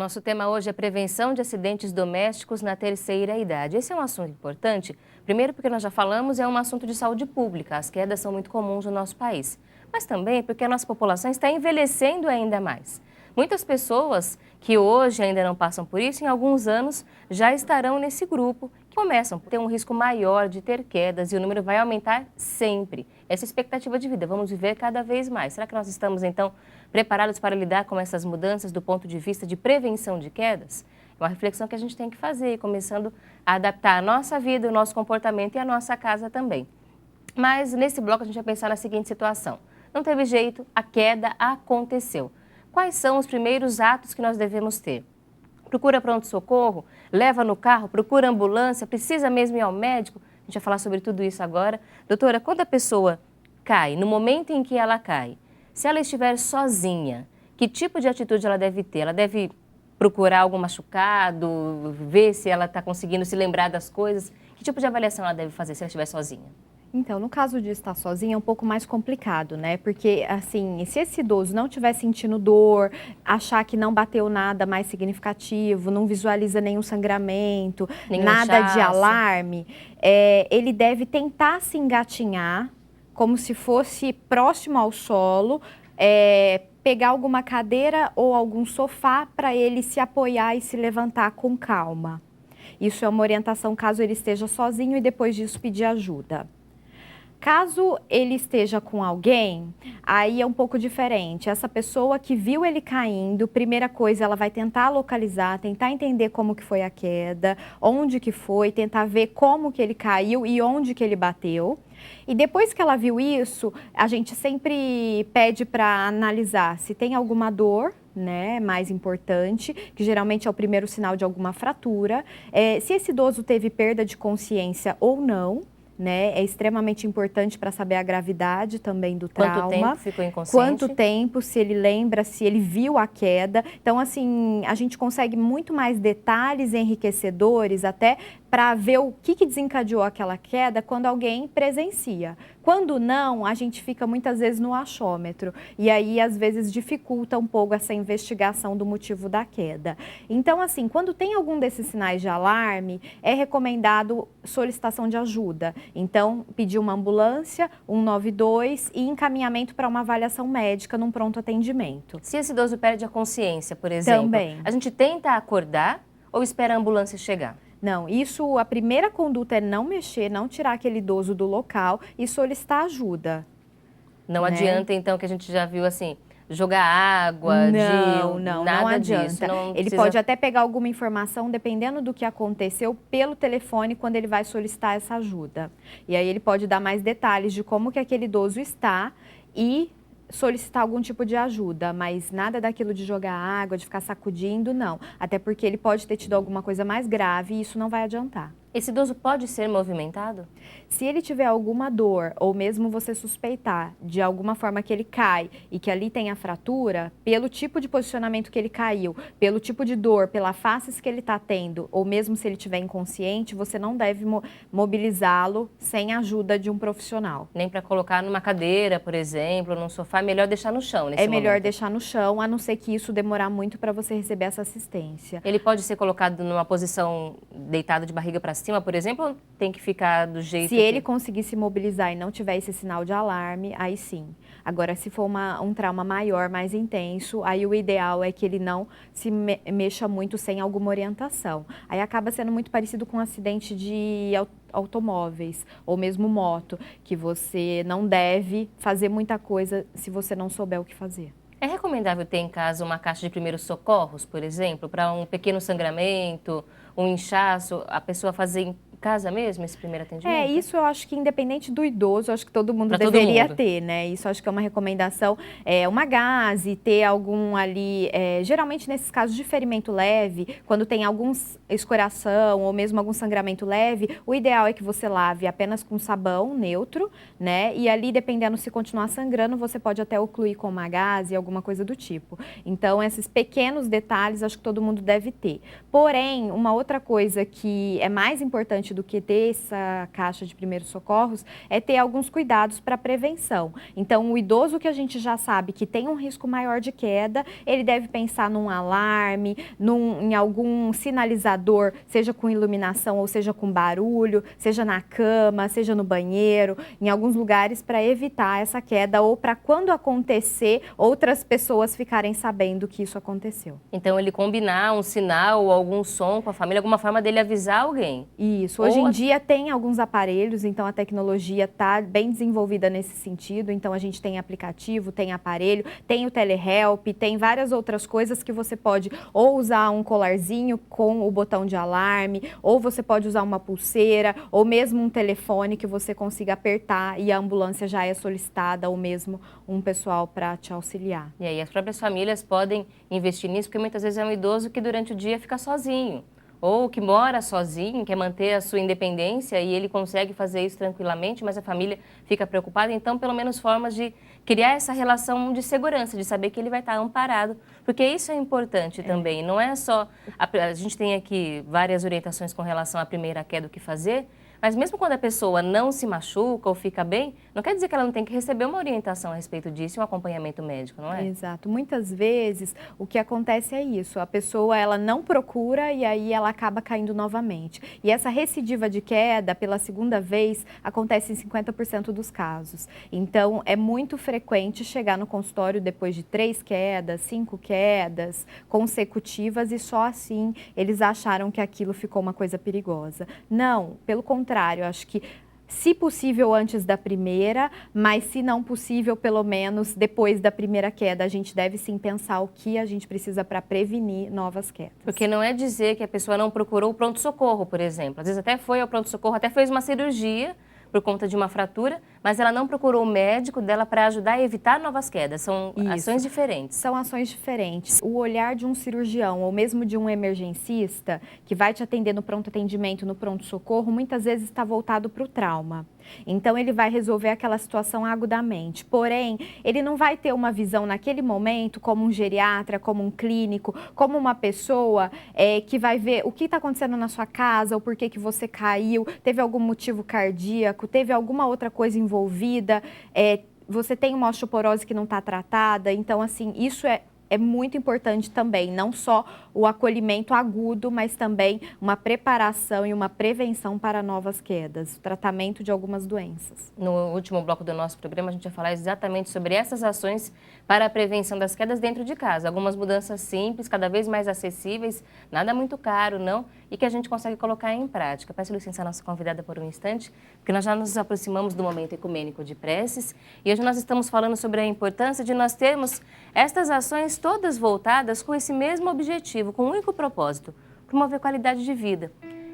Nosso tema hoje é prevenção de acidentes domésticos na terceira idade. Esse é um assunto importante, primeiro porque nós já falamos, é um assunto de saúde pública. As quedas são muito comuns no nosso país, mas também porque a nossa população está envelhecendo ainda mais. Muitas pessoas que hoje ainda não passam por isso, em alguns anos já estarão nesse grupo, que começam a ter um risco maior de ter quedas e o número vai aumentar sempre. Essa expectativa de vida, vamos viver cada vez mais. Será que nós estamos, então, preparados para lidar com essas mudanças do ponto de vista de prevenção de quedas? É uma reflexão que a gente tem que fazer, começando a adaptar a nossa vida, o nosso comportamento e a nossa casa também. Mas nesse bloco a gente vai pensar na seguinte situação. Não teve jeito, a queda aconteceu. Quais são os primeiros atos que nós devemos ter? Procura pronto-socorro? Leva no carro? Procura ambulância? Precisa mesmo ir ao médico? A gente vai falar sobre tudo isso agora. Doutora, quando a pessoa cai, no momento em que ela cai, se ela estiver sozinha, que tipo de atitude ela deve ter? Ela deve procurar algum machucado, ver se ela está conseguindo se lembrar das coisas? Que tipo de avaliação ela deve fazer se ela estiver sozinha? Então, no caso de estar sozinha é um pouco mais complicado, né? Porque, assim, se esse idoso não estiver sentindo dor, achar que não bateu nada mais significativo, não visualiza nenhum sangramento, Nenhum nada de inchaço. alarme, ele deve tentar se engatinhar, como se fosse próximo ao solo, pegar alguma cadeira ou algum sofá para ele se apoiar e se levantar com calma. Isso é uma orientação caso ele esteja sozinho e depois disso pedir ajuda. Caso ele esteja com alguém, aí é um pouco diferente. Essa pessoa que viu ele caindo, primeira coisa, ela vai tentar localizar, tentar entender como que foi a queda, onde que foi, tentar ver como que ele caiu e onde que ele bateu. E depois que ela viu isso, a gente sempre pede para analisar se tem alguma dor, né, mais importante, que geralmente é o primeiro sinal de alguma fratura, se esse idoso teve perda de consciência ou não. Né? É extremamente importante para saber a gravidade também do trauma. Quanto tempo ficou inconsciente? Quanto tempo, se ele lembra, se ele viu a queda. Então, assim, a gente consegue muito mais detalhes enriquecedores até para ver o que desencadeou aquela queda quando alguém presencia. Quando não, a gente fica muitas vezes no achômetro e aí às vezes dificulta um pouco essa investigação do motivo da queda. Então, assim, quando tem algum desses sinais de alarme, é recomendado solicitação de ajuda. Então, pedir uma ambulância, 192 e encaminhamento para uma avaliação médica num pronto atendimento. Se esse idoso perde a consciência, por exemplo, também, a gente tenta acordar ou espera a ambulância chegar? Não, isso, a primeira conduta é não mexer, não tirar aquele idoso do local e solicitar ajuda. Não né? adianta, então, que a gente já viu assim, jogar água, Não nada adianta. disso. Não Ele precisa... pode até pegar alguma informação, dependendo do que aconteceu, pelo telefone quando ele vai solicitar essa ajuda. E aí ele pode dar mais detalhes de como que aquele idoso está e solicitar algum tipo de ajuda, mas nada daquilo de jogar água, de ficar sacudindo, não. Até porque ele pode ter tido alguma coisa mais grave e isso não vai adiantar. Esse idoso pode ser movimentado? Se ele tiver alguma dor, ou mesmo você suspeitar de alguma forma que ele cai e que ali tem a fratura, pelo tipo de posicionamento que ele caiu, pelo tipo de dor, pela face que ele está tendo, ou mesmo se ele estiver inconsciente, você não deve mobilizá-lo sem a ajuda de um profissional. Nem para colocar numa cadeira, por exemplo, num sofá, é melhor deixar no chão nesse momento. É melhor momento. deixar no chão, a não ser que isso demorar muito para você receber essa assistência. Ele pode ser colocado numa posição deitado de barriga para cima, por exemplo, ou tem que ficar do jeito Se ele conseguir se mobilizar e não tiver esse sinal de alarme, aí sim. Agora, se for um trauma maior, mais intenso, aí o ideal é que ele não se mexa muito sem alguma orientação. Aí acaba sendo muito parecido com um acidente de automóveis ou mesmo moto, que você não deve fazer muita coisa se você não souber o que fazer. É recomendável ter em casa uma caixa de primeiros socorros, por exemplo, para um pequeno sangramento, um inchaço, a pessoa fazer em casa mesmo esse primeiro atendimento? Isso eu acho que independente do idoso, eu acho que todo mundo deveria ter, né? Isso eu acho que é uma recomendação, uma gaze, ter algum ali, geralmente nesses casos de ferimento leve, quando tem algum escoração ou mesmo algum sangramento leve, o ideal é que você lave apenas com sabão neutro, né? E ali, dependendo se continuar sangrando, você pode até ocluir com uma gaze, alguma coisa do tipo. Então, esses pequenos detalhes, acho que todo mundo deve ter. Porém, uma outra coisa que é mais importante diferente do que ter essa caixa de primeiros socorros, é ter alguns cuidados para prevenção. Então, o idoso que a gente já sabe que tem um risco maior de queda, ele deve pensar num alarme, em algum sinalizador, seja com iluminação ou seja com barulho, seja na cama, seja no banheiro, em alguns lugares para evitar essa queda ou para quando acontecer, outras pessoas ficarem sabendo que isso aconteceu. Então, ele combinar um sinal ou algum som com a família, alguma forma dele avisar alguém. Isso. Hoje em dia tem alguns aparelhos, então a tecnologia está bem desenvolvida nesse sentido. Então, a gente tem aplicativo, tem aparelho, tem o telehelp, tem várias outras coisas que você pode ou usar um colarzinho com o botão de alarme, ou você pode usar uma pulseira, ou mesmo um telefone que você consiga apertar e a ambulância já é solicitada, ou mesmo um pessoal para te auxiliar. E aí as próprias famílias podem investir nisso, porque muitas vezes é um idoso que durante o dia fica sozinho, ou que mora sozinho, quer manter a sua independência e ele consegue fazer isso tranquilamente, mas a família fica preocupada. Então, pelo menos formas de criar essa relação de segurança, de saber que ele vai estar amparado, porque isso é importante também. Não é só... A gente tem aqui várias orientações com relação à primeira queda, o que fazer, mas mesmo quando a pessoa não se machuca ou fica bem, não quer dizer que ela não tem que receber uma orientação a respeito disso e um acompanhamento médico, não é? Exato. Muitas vezes o que acontece é isso, a pessoa ela não procura e aí ela acaba caindo novamente. E essa recidiva de queda pela segunda vez acontece em 50% dos casos. Então é muito frequente chegar no consultório depois de 3 quedas, 5 quedas consecutivas e só assim eles acharam que aquilo ficou uma coisa perigosa. Não, pelo contrário, acho que se possível antes da primeira, mas se não possível, pelo menos depois da primeira queda, a gente deve sim pensar o que a gente precisa para prevenir novas quedas. Porque não é dizer que a pessoa não procurou o pronto-socorro, por exemplo. Às vezes até foi ao pronto-socorro, até fez uma cirurgia por conta de uma fratura, mas ela não procurou o médico dela para ajudar a evitar novas quedas. São ações diferentes. São ações diferentes. O olhar de um cirurgião ou mesmo de um emergencista que vai te atender no pronto atendimento, no pronto-socorro, muitas vezes está voltado para o trauma. Então, ele vai resolver aquela situação agudamente. Porém, ele não vai ter uma visão naquele momento como um geriatra, como um clínico, como uma pessoa que vai ver o que está acontecendo na sua casa, ou por que você caiu, teve algum motivo cardíaco, teve alguma outra coisa envolvida, você tem uma osteoporose que não está tratada. Então, assim, isso é muito importante também, não só o acolhimento agudo, mas também uma preparação e uma prevenção para novas quedas, o tratamento de algumas doenças. No último bloco do nosso programa, a gente vai falar exatamente sobre essas ações para a prevenção das quedas dentro de casa. Algumas mudanças simples, cada vez mais acessíveis, nada muito caro, não, e que a gente consegue colocar em prática. Peço licença à nossa convidada por um instante, porque nós já nos aproximamos do momento ecumênico de preces, e hoje nós estamos falando sobre a importância de nós termos estas ações todas voltadas com esse mesmo objetivo, com um único propósito: promover qualidade de vida.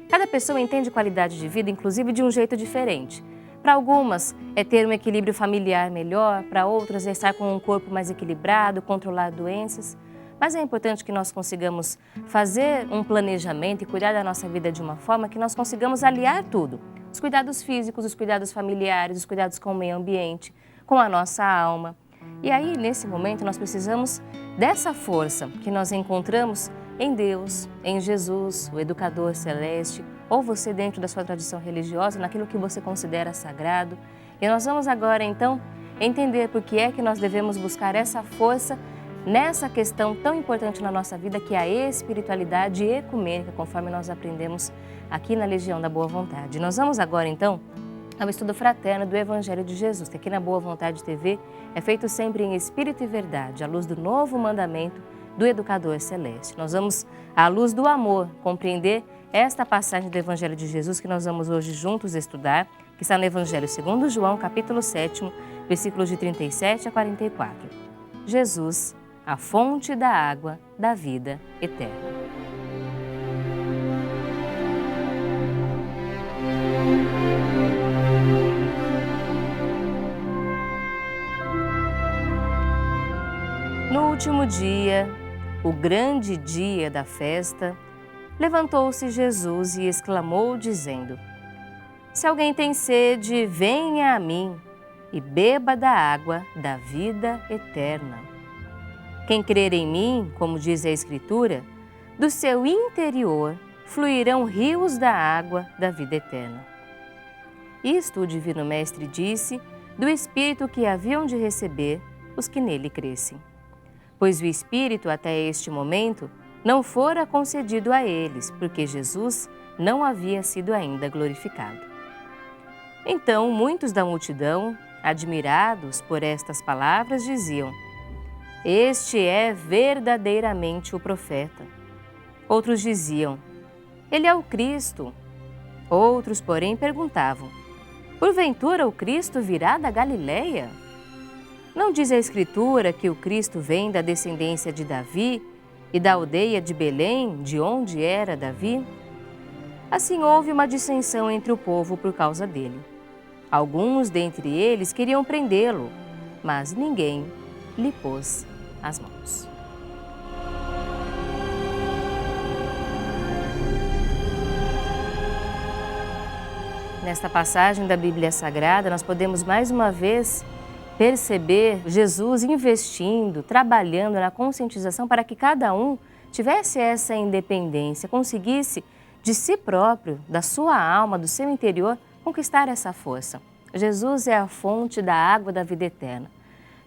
Cada pessoa entende qualidade de vida, inclusive, de um jeito diferente. Para algumas é ter um equilíbrio familiar melhor, para outras é estar com um corpo mais equilibrado, controlar doenças. Mas é importante que nós consigamos fazer um planejamento e cuidar da nossa vida de uma forma que nós consigamos aliar tudo. Os cuidados físicos, os cuidados familiares, os cuidados com o meio ambiente, com a nossa alma. E aí, nesse momento, nós precisamos dessa força que nós encontramos em Deus, em Jesus, o Educador Celeste, ou você dentro da sua tradição religiosa, naquilo que você considera sagrado. E nós vamos agora, então, entender por que é que nós devemos buscar essa força nessa questão tão importante na nossa vida, que é a espiritualidade ecumênica, conforme nós aprendemos aqui na Legião da Boa Vontade. Nós vamos agora, então, ao estudo fraterno do Evangelho de Jesus, que aqui na Boa Vontade TV é feito sempre em espírito e verdade, à luz do novo mandamento do Educador Celeste. Nós vamos, à luz do amor, compreender esta passagem do Evangelho de Jesus que nós vamos hoje juntos estudar, que está no Evangelho segundo João, capítulo 7, versículos de 37 a 44. Jesus, a fonte da água da vida eterna. No último dia, o grande dia da festa, levantou-se Jesus e exclamou, dizendo: Se alguém tem sede, venha a mim e beba da água da vida eterna. Quem crer em mim, como diz a Escritura, do seu interior fluirão rios da água da vida eterna. Isto o Divino Mestre disse do Espírito que haviam de receber os que nele crescem. Pois o Espírito, até este momento, não fora concedido a eles, porque Jesus não havia sido ainda glorificado. Então, muitos da multidão, admirados por estas palavras, diziam: Este é verdadeiramente o profeta. Outros diziam: Ele é o Cristo. Outros, porém, perguntavam: Porventura o Cristo virá da Galileia? Não diz a Escritura que o Cristo vem da descendência de Davi e da aldeia de Belém, de onde era Davi? Assim houve uma dissensão entre o povo por causa dele. Alguns dentre eles queriam prendê-lo, mas ninguém lhe pôs as mãos. Nesta passagem da Bíblia Sagrada, nós podemos mais uma vez perceber Jesus investindo, trabalhando na conscientização para que cada um tivesse essa independência, conseguisse de si próprio, da sua alma, do seu interior, conquistar essa força. Jesus é a fonte da água da vida eterna.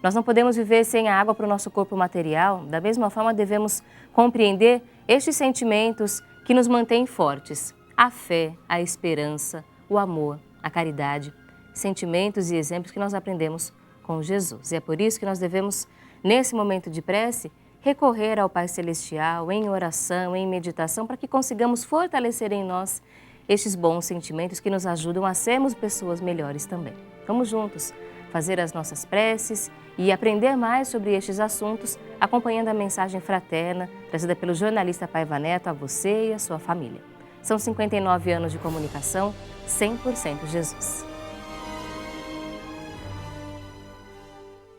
Nós não podemos viver sem a água para o nosso corpo material, da mesma forma devemos compreender estes sentimentos que nos mantêm fortes: a fé, a esperança, o amor, a caridade, sentimentos e exemplos que nós aprendemos com Jesus. E é por isso que nós devemos, nesse momento de prece, recorrer ao Pai Celestial em oração, em meditação, para que consigamos fortalecer em nós estes bons sentimentos que nos ajudam a sermos pessoas melhores também. Vamos juntos fazer as nossas preces e aprender mais sobre estes assuntos, acompanhando a mensagem fraterna trazida pelo jornalista Paiva Neto a você e a sua família. São 59 anos de comunicação 100% Jesus.